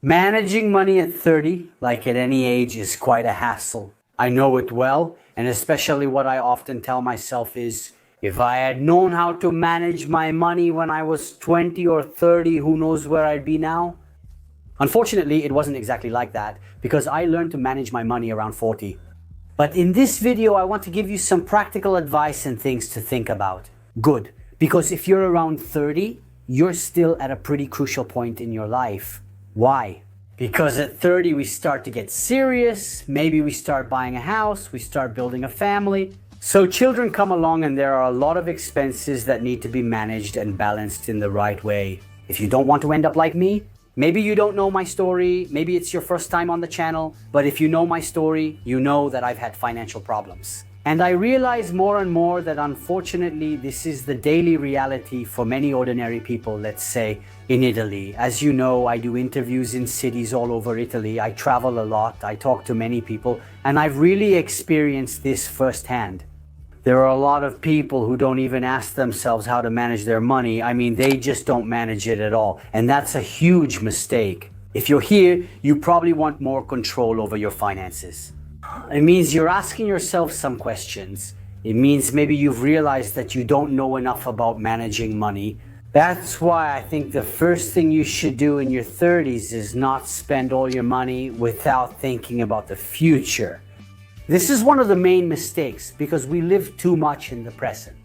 Managing money at 30, like at any age, is quite a hassle. I know it well, and especially what I often tell myself is, if I had known how to manage my money when I was 20 or 30, who knows where I'd be now? Unfortunately, it wasn't exactly like that, because I learned to manage my money around 40. But in this video, I want to give you some practical advice and things to think about. Good, because if you're around 30, you're still at a pretty crucial point in your life. Why? Because at 30 we start to get serious, maybe we start buying a house, we start building a family. So children come along and there are a lot of expenses that need to be managed and balanced in the right way. If you don't want to end up like me, maybe you don't know my story, maybe it's your first time on the channel, but if you know my story, you know that I've had financial problems. And I realize more and more that unfortunately this is the daily reality for many ordinary people, let's say in Italy. As you know, I do interviews in cities all over Italy. I travel a lot, I talk to many people, and I've really experienced this firsthand. There are a lot of people who don't even ask themselves how to manage their money. I mean, they just don't manage it at all. And that's a huge mistake. If you're here, you probably want more control over your finances. It means you're asking yourself some questions. It means maybe you've realized that you don't know enough about managing money. That's why I think the first thing you should do in your 30s is not spend all your money without thinking about the future. This is one of the main mistakes because we live too much in the present.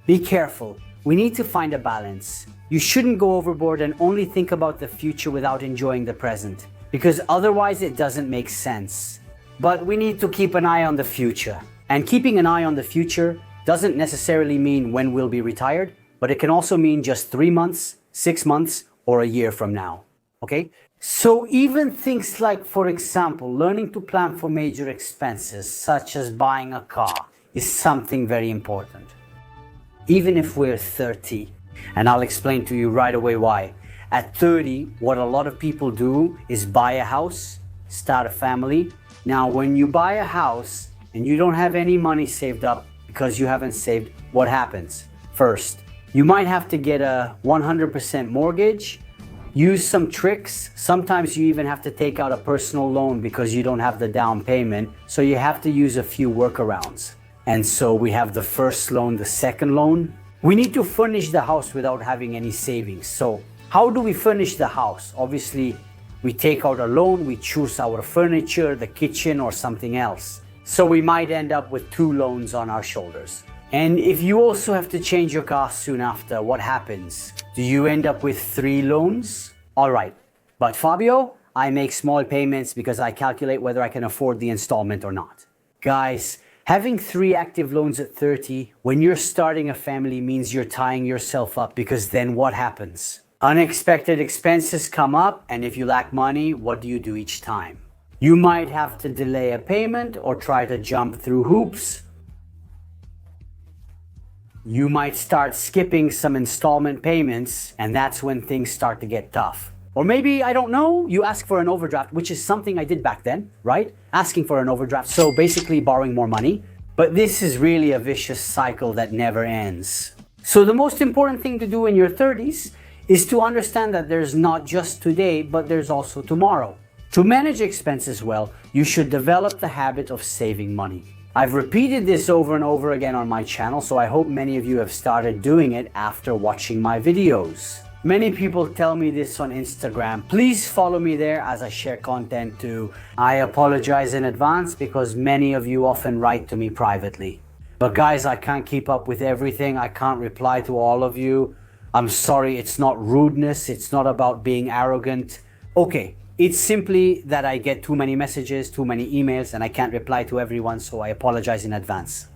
Be careful. We need to find a balance. You shouldn't go overboard and only think about the future without enjoying the present, because otherwise it doesn't make sense. But we need to keep an eye on the future. And keeping an eye on the future doesn't necessarily mean when we'll be retired, but it can also mean just 3 months, 6 months, or a year from now. Okay? So even things like, for example, learning to plan for major expenses, such as buying a car, is something very important. Even if we're 30, and I'll explain to you right away why. At 30, what a lot of people do is buy a house, start a family. Now, when you buy a house and you don't have any money saved up because you haven't saved, what happens? First, you might have to get a 100% mortgage, use some tricks. Sometimes you even have to take out a personal loan because you don't have the down payment. So you have to use a few workarounds. And so we have the first loan, the second loan. We need to furnish the house without having any savings. So how do we furnish the house? Obviously, we take out a loan, we choose our furniture, the kitchen, or something else. So we might end up with 2 loans on our shoulders. And if you also have to change your car soon after, what happens? Do you end up with 3 loans? All right, but Fabio, I make small payments because I calculate whether I can afford the installment or not. Guys, having 3 active loans at 30, when you're starting a family, means you're tying yourself up, because then what happens? Unexpected expenses come up, and if you lack money, what do you do each time? You might have to delay a payment or try to jump through hoops. You might start skipping some installment payments, and that's when things start to get tough. Or maybe, I don't know, you ask for an overdraft, which is something I did back then, right? Asking for an overdraft, so basically borrowing more money. But this is really a vicious cycle that never ends. So the most important thing to do in your 30s is to understand that there's not just today, but there's also tomorrow. To manage expenses well, you should develop the habit of saving money. I've repeated this over and over again on my channel, so I hope many of you have started doing it after watching my videos. Many people tell me this on Instagram. Please follow me there as I share content too. I apologize in advance because many of you often write to me privately. But guys, I can't keep up with everything. I can't reply to all of you. I'm sorry, it's not rudeness, it's not about being arrogant. Okay, it's simply that I get too many messages, too many emails, and I can't reply to everyone, so I apologize in advance.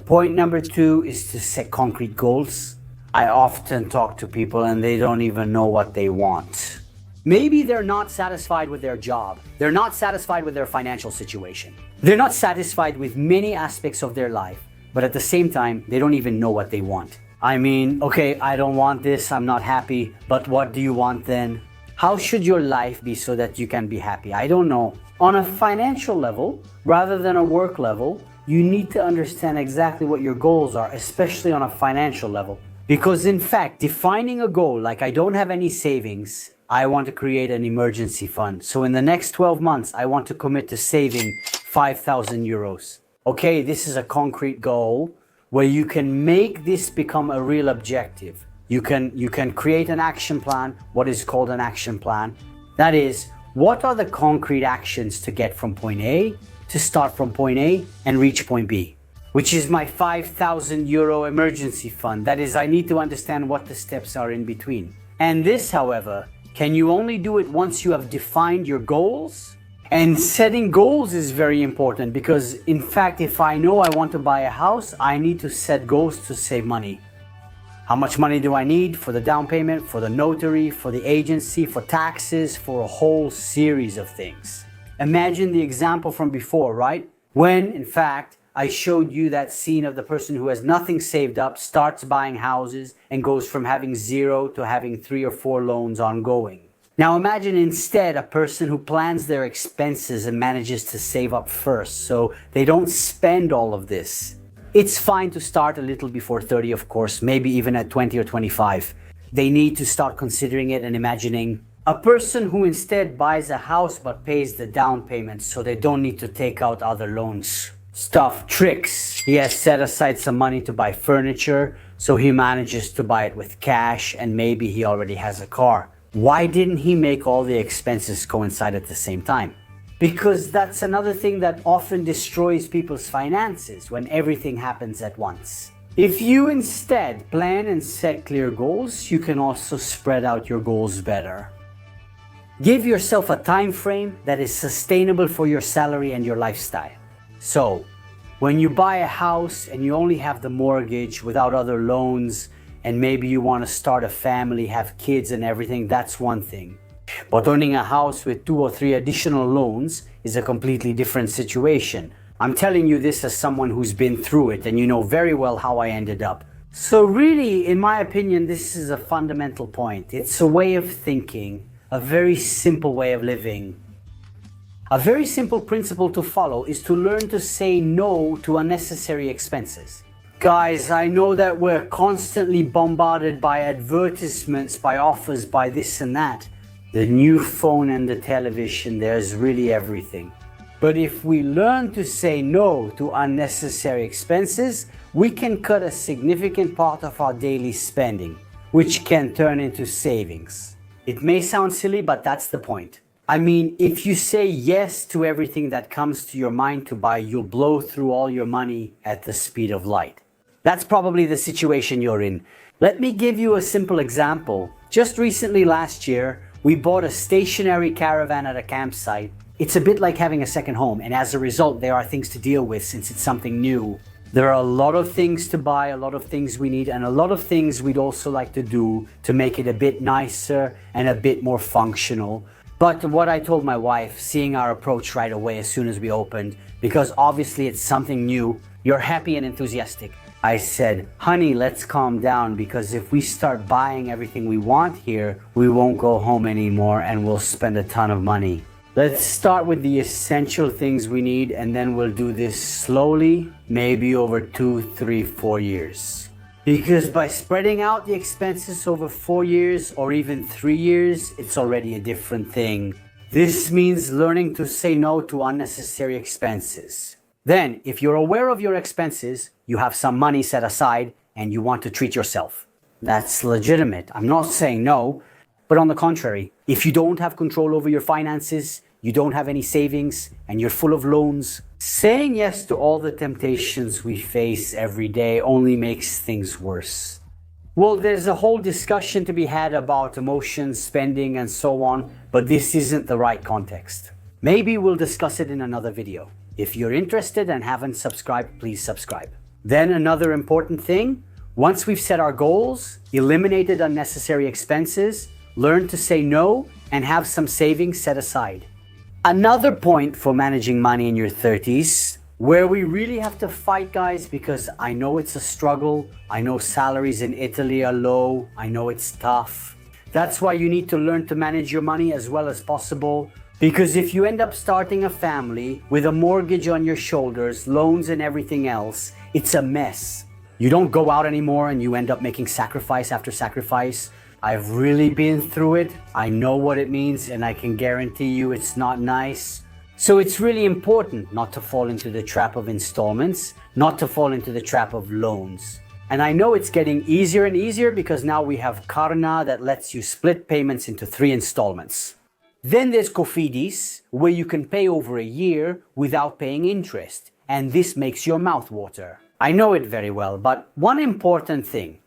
Point number 2 is to set concrete goals. I often talk to people and they don't even know what they want. Maybe they're not satisfied with their job. They're not satisfied with their financial situation. They're not satisfied with many aspects of their life, but at the same time, they don't even know what they want. I mean, okay, I don't want this, I'm not happy, but what do you want then? How should your life be so that you can be happy? I don't know. On a financial level, rather than a work level, you need to understand exactly what your goals are, especially on a financial level. Because in fact, defining a goal like I don't have any savings, I want to create an emergency fund. So in the next 12 months, I want to commit to saving 5,000 euros. Okay, this is a concrete goal where you can make this become a real objective. You can create an action plan, what is called an action plan. That is, what are the concrete actions to get from point A, to start from point A and reach point B, which is my 5,000 euro emergency fund. That is, I need to understand what the steps are in between. And this, however, can you only do it once you have defined your goals? And setting goals is very important because, in fact, if I know I want to buy a house, I need to set goals to save money. How much money do I need for the down payment, for the notary, for the agency, for taxes, for a whole series of things? Imagine the example from before, right? When, in fact, I showed you that scene of the person who has nothing saved up, starts buying houses, and goes from having 0 to having 3 or 4 loans ongoing. Now imagine instead a person who plans their expenses and manages to save up first, so they don't spend all of this. It's fine to start a little before 30, of course, maybe even at 20 or 25. They need to start considering it and imagining a person who instead buys a house but pays the down payment so they don't need to take out other loans. Stuff, tricks. He has set aside some money to buy furniture, so he manages to buy it with cash, and maybe he already has a car. Why didn't he make all the expenses coincide at the same time? Because that's another thing that often destroys people's finances when everything happens at once. If you instead plan and set clear goals, you can also spread out your goals better. Give yourself a time frame that is sustainable for your salary and your lifestyle. So, when you buy a house and you only have the mortgage without other loans, and maybe you want to start a family, have kids and everything, that's one thing. But owning a house with 2 or 3 additional loans is a completely different situation. I'm telling you this as someone who's been through it, and you know very well how I ended up. So really, in my opinion, this is a fundamental point. It's a way of thinking, a very simple way of living. A very simple principle to follow is to learn to say no to unnecessary expenses. Guys, I know that we're constantly bombarded by advertisements, by offers, by this and that. The new phone and the television, there's really everything. But if we learn to say no to unnecessary expenses, we can cut a significant part of our daily spending, which can turn into savings. It may sound silly, but that's the point. I mean, if you say yes to everything that comes to your mind to buy, you'll blow through all your money at the speed of light. That's probably the situation you're in. Let me give you a simple example. Just recently last year, we bought a stationary caravan at a campsite. It's a bit like having a second home, and as a result, there are things to deal with since it's something new. There are a lot of things to buy, a lot of things we need, and a lot of things we'd also like to do to make it a bit nicer and a bit more functional. But what I told my wife, seeing our approach right away as soon as we opened, because obviously it's something new, you're happy and enthusiastic. I said, honey, let's calm down, because if we start buying everything we want here, we won't go home anymore and we'll spend a ton of money. Let's start with the essential things we need, and then we'll do this slowly, maybe over 2, 3, 4 years. Because by spreading out the expenses over 4 years or even 3 years, it's already a different thing. This means learning to say no to unnecessary expenses. Then, if you're aware of your expenses, you have some money set aside and you want to treat yourself. That's legitimate. I'm not saying no, but on the contrary, if you don't have control over your finances, you don't have any savings, and you're full of loans, saying yes to all the temptations we face every day only makes things worse. Well, there's a whole discussion to be had about emotions, spending, and so on, but this isn't the right context. Maybe we'll discuss it in another video. If you're interested and haven't subscribed, please subscribe. Then another important thing, once we've set our goals, eliminated unnecessary expenses, learn to say no, and have some savings set aside. Another point for managing money in your 30s, where we really have to fight, guys, because I know it's a struggle. I know salaries in Italy are low. I know it's tough. That's why you need to learn to manage your money as well as possible. Because if you end up starting a family with a mortgage on your shoulders, loans and everything else, it's a mess. You don't go out anymore and you end up making sacrifice after sacrifice. I've really been through it. I know what it means, and I can guarantee you it's not nice. So it's really important not to fall into the trap of installments, not to fall into the trap of loans. And I know it's getting easier and easier because now we have Karna that lets you split payments into 3 installments. Then there's Cofidis, where you can pay over a year without paying interest, and this makes your mouth water. I know it very well, but one important thing,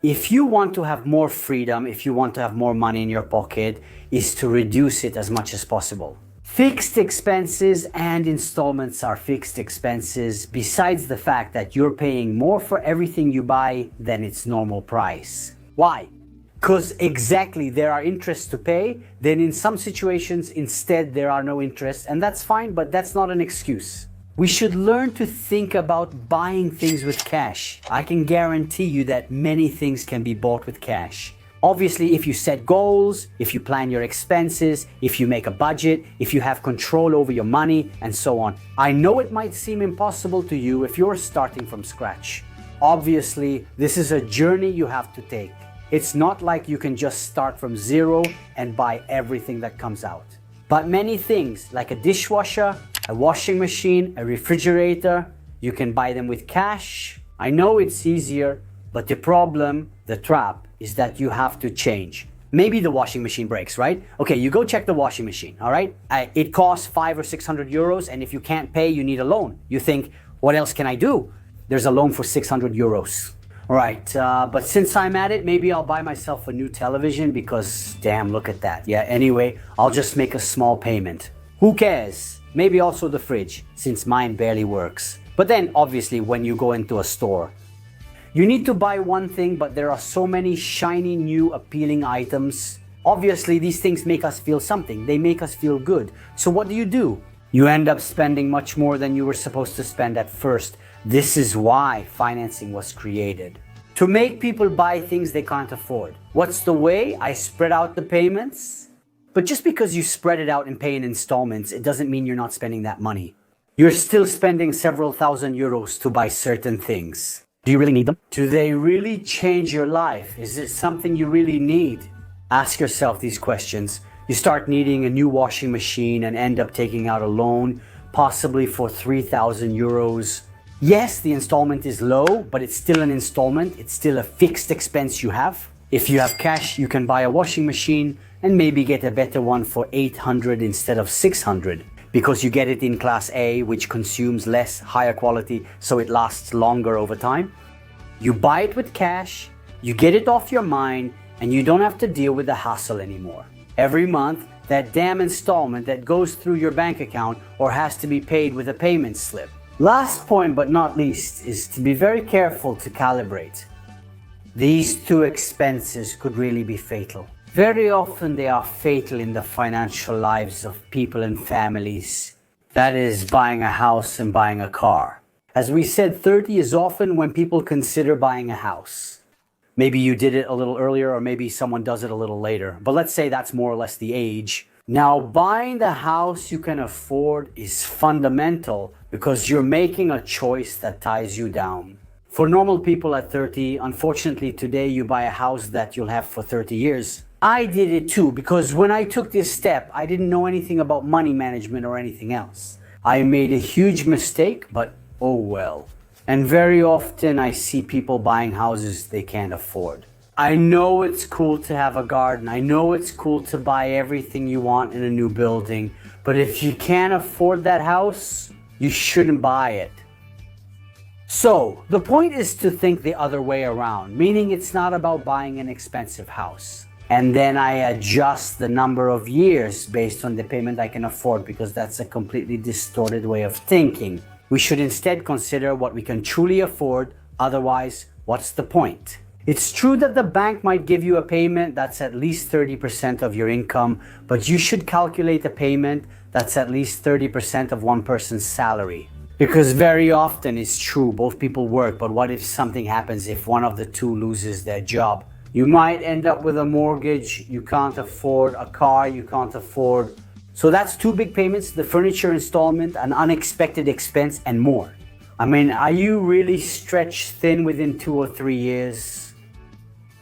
if you want to have more freedom, if you want to have more money in your pocket, is to reduce it as much as possible. Fixed expenses and installments are fixed expenses, besides the fact that you're paying more for everything you buy than its normal price. Why? Because exactly there are interests to pay, then in some situations instead there are no interests, and that's fine, but that's not an excuse. We should learn to think about buying things with cash. I can guarantee you that many things can be bought with cash. Obviously, if you set goals, if you plan your expenses, if you make a budget, if you have control over your money, and so on. I know it might seem impossible to you if you're starting from scratch. Obviously, this is a journey you have to take. It's not like you can just start from zero and buy everything that comes out. But many things, like a dishwasher, a washing machine, a refrigerator, you can buy them with cash. I know it's easier, but the problem, the trap, is that you have to change. Maybe the washing machine breaks, right? Okay, you go check the washing machine, all right? It costs 500 or 600 euros, and if you can't pay, you need a loan. You think, what else can I do? There's a loan for 600 euros. All right, but since I'm at it, maybe I'll buy myself a new television because, damn, look at that. Yeah, anyway, I'll just make a small payment. Who cares? Maybe also the fridge, since mine barely works. But then, obviously, when you go into a store, you need to buy one thing, but there are so many shiny, new, appealing items. Obviously, these things make us feel something. They make us feel good. So what do? You end up spending much more than you were supposed to spend at first. This is why financing was created. To make people buy things they can't afford. What's the way? I spread out the payments. But just because you spread it out and pay in installments, it doesn't mean you're not spending that money. You're still spending several thousand euros to buy certain things. Do you really need them? Do they really change your life? Is it something you really need? Ask yourself these questions. You start needing a new washing machine and end up taking out a loan, possibly for 3,000 euros. Yes, the installment is low, but it's still an installment. It's still a fixed expense you have. If you have cash, you can buy a washing machine and maybe get a better one for 800 instead of 600. Because you get it in class A, which consumes less, higher quality, so it lasts longer over time. You buy it with cash, you get it off your mind, and you don't have to deal with the hassle anymore. Every month, that damn installment that goes through your bank account or has to be paid with a payment slip. Last point, but not least, is to be very careful to calibrate. These two expenses could really be fatal. Very often they are fatal in the financial lives of people and families. That is buying a house and buying a car. As we said, 30 is often when people consider buying a house. Maybe you did it a little earlier, or maybe someone does it a little later. But let's say that's more or less the age. Now, buying the house you can afford is fundamental because you're making a choice that ties you down. For normal people at 30, unfortunately today you buy a house that you'll have for 30 years. I did it too, because when I took this step, I didn't know anything about money management or anything else. I made a huge mistake, but oh well. And very often I see people buying houses they can't afford. I know it's cool to have a garden. I know it's cool to buy everything you want in a new building. But if you can't afford that house, you shouldn't buy it. So, the point is to think the other way around, meaning it's not about buying an expensive house. And then I adjust the number of years based on the payment I can afford, because that's a completely distorted way of thinking. We should instead consider what we can truly afford, otherwise, what's the point? It's true that the bank might give you a payment that's at least 30% of your income, but you should calculate a payment that's at least 30% of one person's salary. Because very often it's true, both people work, but what if something happens if one of the two loses their job? You might end up with a mortgage you can't afford, a car you can't afford. So that's two big payments, the furniture installment, an unexpected expense, and more. I mean, are you really stretched thin within 2 or 3 years?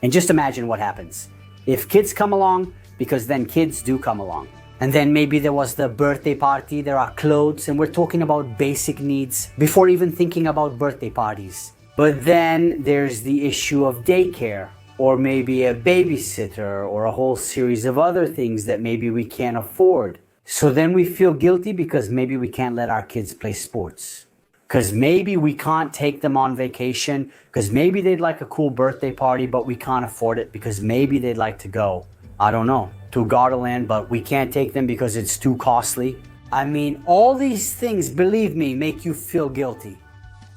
And just imagine what happens if kids come along, because then kids do come along. And then maybe there was the birthday party, there are clothes, and we're talking about basic needs before even thinking about birthday parties. But then there's the issue of daycare, or maybe a babysitter, or a whole series of other things that maybe we can't afford. So then we feel guilty because maybe we can't let our kids play sports. Because maybe we can't take them on vacation, because maybe they'd like a cool birthday party, but we can't afford it because maybe they'd like to go, I don't know, to Gardaland, but we can't take them because it's too costly. I mean, all these things, believe me, make you feel guilty.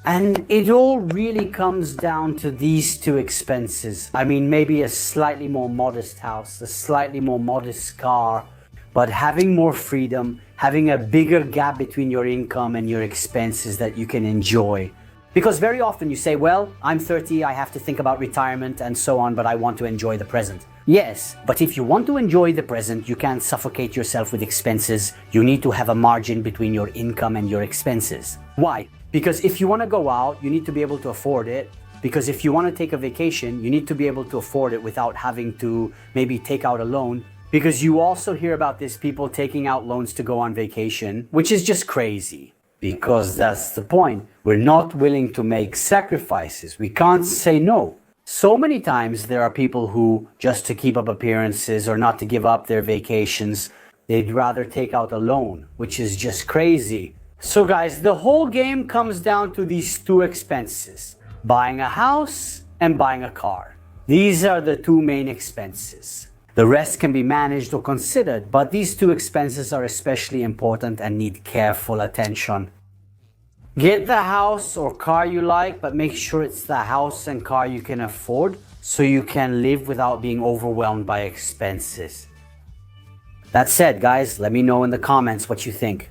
And it all really comes down to these two expenses. I mean, maybe a slightly more modest house, a slightly more modest car, but having more freedom, having a bigger gap between your income and your expenses that you can enjoy. Because very often you say, well, I'm 30, I have to think about retirement and so on, but I want to enjoy the present. Yes, but if you want to enjoy the present, you can't suffocate yourself with expenses. You need to have a margin between your income and your expenses. Why? Because if you want to go out, you need to be able to afford it. Because if you want to take a vacation, you need to be able to afford it without having to maybe take out a loan. Because you also hear about these people taking out loans to go on vacation, which is just crazy. Because that's the point. We're not willing to make sacrifices. We can't say no. So many times there are people who, just to keep up appearances or not to give up their vacations, they'd rather take out a loan, which is just crazy. So guys, the whole game comes down to these two expenses: buying a house and buying a car. These are the two main expenses. The rest can be managed or considered, but these two expenses are especially important and need careful attention. Get the house or car you like, but make sure it's the house and car you can afford so you can live without being overwhelmed by expenses. That said, guys, let me know in the comments what you think.